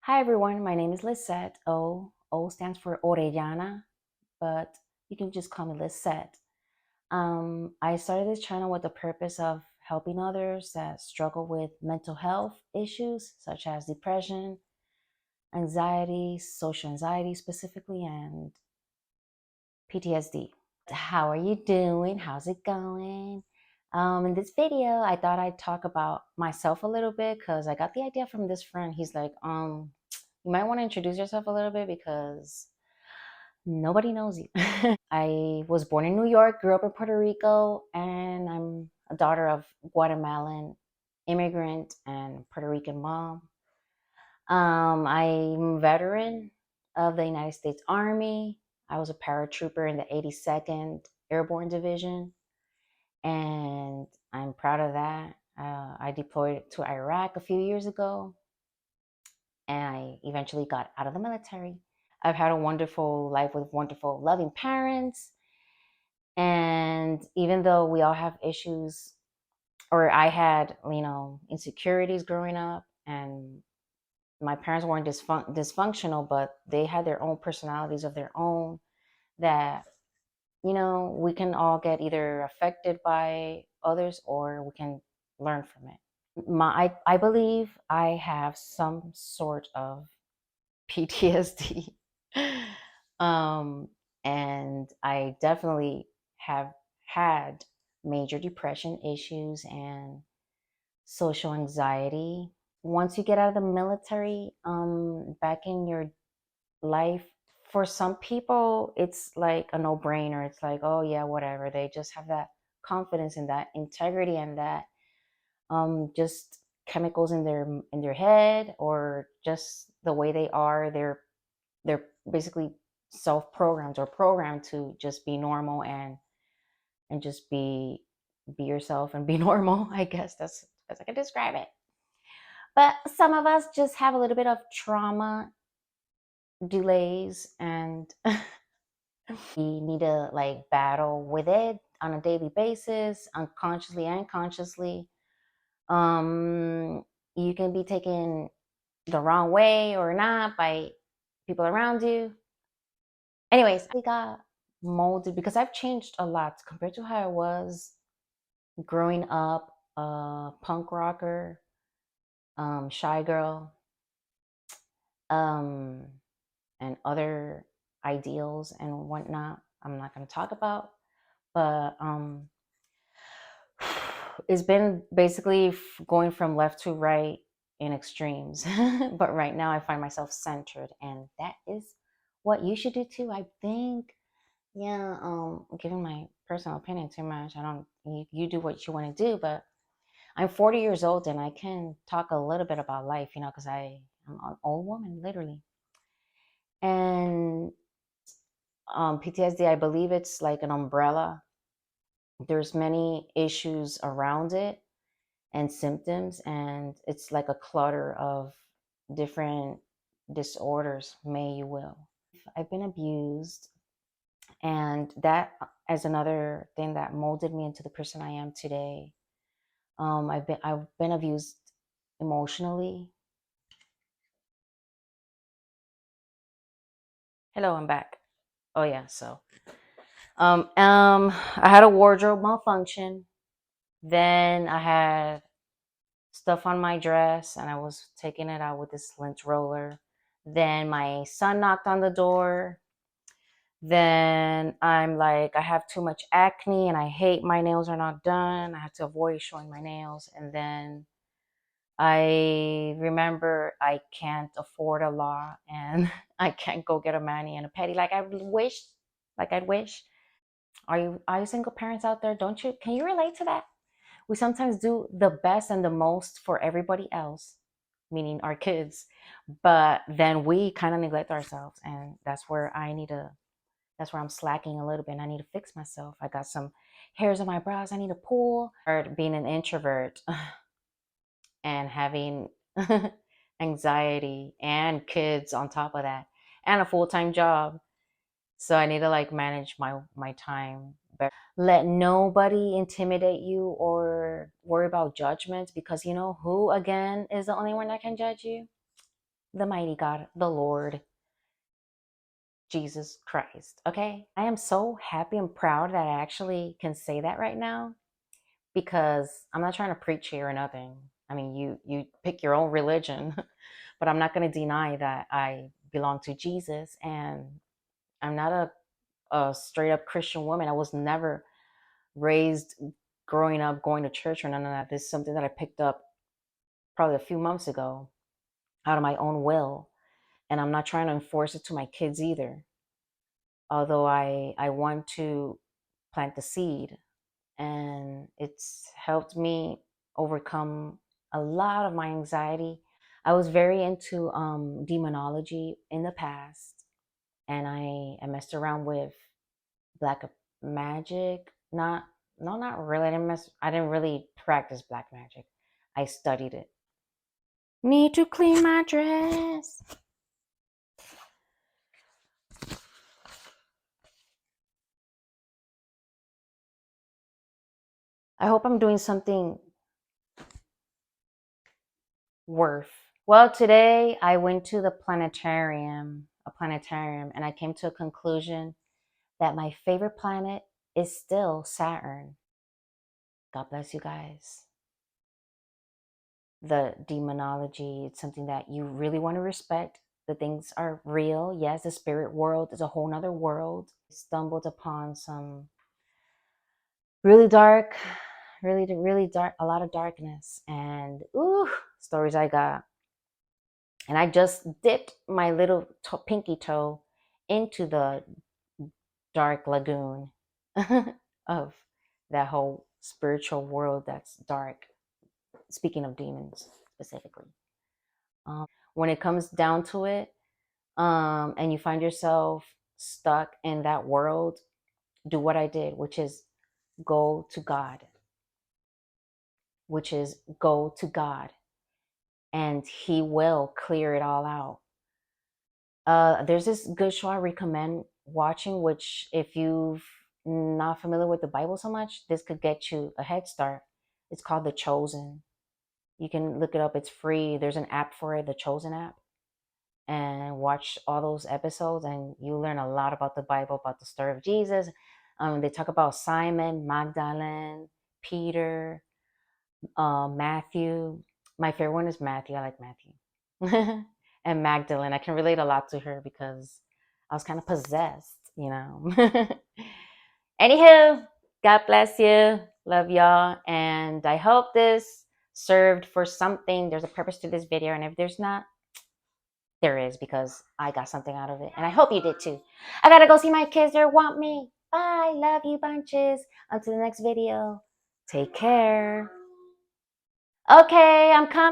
Hi everyone, my name is Lisette. O stands for Orellana, but you can just call me Lisette. I started this channel with the purpose of helping others that struggle with mental health issues such as depression, anxiety, social anxiety specifically, and PTSD. How are you doing? How's it going? In this video, I thought I'd talk about myself a little bit because I got the idea from this friend. He's like, you might want to introduce yourself a little bit because nobody knows you. I was born in New York, grew up in Puerto Rico, and I'm a daughter of Guatemalan immigrant and Puerto Rican mom. I'm a veteran of the United States Army. I was a paratrooper in the 82nd Airborne Division, and I'm proud of that. I deployed to Iraq a few years ago, and I eventually got out of the military. I've had a wonderful life with wonderful, loving parents. And even though we all have issues, or I had, insecurities growing up, and my parents weren't dysfunctional, but they had their own personalities of their own that, we can all get either affected by others or we can learn from it. I believe I have some sort of PTSD. um, and I definitely have had major depression issues and social anxiety. Once you get out of the military, back in your life, for some people, it's like a no brainer. It's like, oh, yeah, whatever. They just have that confidence and that integrity and that just chemicals in their head, or just the way they are. They're basically self-programmed or programmed to just be normal and just be yourself and be normal. I guess that's as I can describe it. But some of us just have a little bit of trauma delays, and we need to like battle with it on a daily basis, unconsciously and consciously. um you can be taken the wrong way or not by people around you. Anyways, we got molded because I've changed a lot compared to how I was growing up, punk rocker, shy girl, um, and other ideals and whatnot. I'm not going to talk about, but it's been basically going from left to right in extremes. But right now, I find myself centered, and that is what you should do too, I think. Yeah, giving my personal opinion too much. I don't, you do what you want to do, but I'm 40 years old and I can talk a little bit about life, because I'm an old woman, literally. And PTSD, I believe it's like an umbrella. There's many issues around it and symptoms, and it's like a clutter of different disorders, may you will. I've been abused, and that is another thing that molded me into the person I am today. I've been abused emotionally. Hello, I'm back. Oh yeah, so I had a wardrobe malfunction. Then I had stuff on my dress, and I was taking it out with this lint roller. Then my son knocked on the door. Then I'm like, I have too much acne and I hate my nails are not done. I have to avoid showing my nails. And then I remember I can't afford a lot, and I can't go get a mani and a pedi like I wish, like I'd wish. Are you single parents out there? Don't you, can you relate to that? We sometimes do the best and the most for everybody else, meaning our kids, but then we kind of neglect ourselves, and that's where I'm slacking a little bit. And I need to fix myself. I got some hairs on my brows I need to pull. Or being an introvert and having anxiety and kids on top of that and a full-time job. So I need to like manage my time better. Let nobody intimidate you or worry about judgments, because you know who again is the only one that can judge you? the mighty God, the Lord Jesus Christ. Okay. I am so happy and proud that I actually can say that right now, because I'm not trying to preach here or nothing. I mean, you pick your own religion, but I'm not going to deny that I belong to Jesus, and I'm not a straight up Christian woman. I was never raised growing up going to church or none of that. This is something that I picked up probably a few months ago out of my own will, and I'm not trying to enforce it to my kids either. Although I want to plant the seed, and it's helped me overcome a lot of my anxiety. I was very into demonology in the past, and I messed around with black magic. Not no, not really. I didn't really practice black magic. I studied it. Need to clean my dress. I hope I'm doing something worth. Well, today I went to the planetarium, and I came to a conclusion that my favorite planet is still Saturn. God bless you guys. The demonology, it's something that you really want to respect. The things are real. Yes, the spirit world is a whole nother world. Stumbled upon some really dark, really dark, a lot of darkness, and ooh, stories I got. And I just dipped my little pinky toe into the dark lagoon of that whole spiritual world that's dark. Speaking of demons specifically, when it comes down to it, and you find yourself stuck in that world, do what I did, which is go to God, and He will clear it all out. There's this good show I recommend watching, which if you've not familiar with the Bible so much, this could get you a head start. It's called The Chosen. You can look it up. It's free. There's an app for it, the Chosen app, and watch all those episodes, and you learn a lot about the Bible, about the story of Jesus. They talk about Simon, Magdalene, Peter, Matthew. My favorite one is Matthew. I like Matthew. And Magdalene. I can relate a lot to her because I was kind of possessed, you know. Anywho, God bless you. Love y'all. And I hope this served for something. There's a purpose to this video. And if there's not, there is, because I got something out of it. And I hope you did too. I gotta go see my kids. They want me. Bye. Love you bunches. Until the next video. Take care. Okay, I'm coming.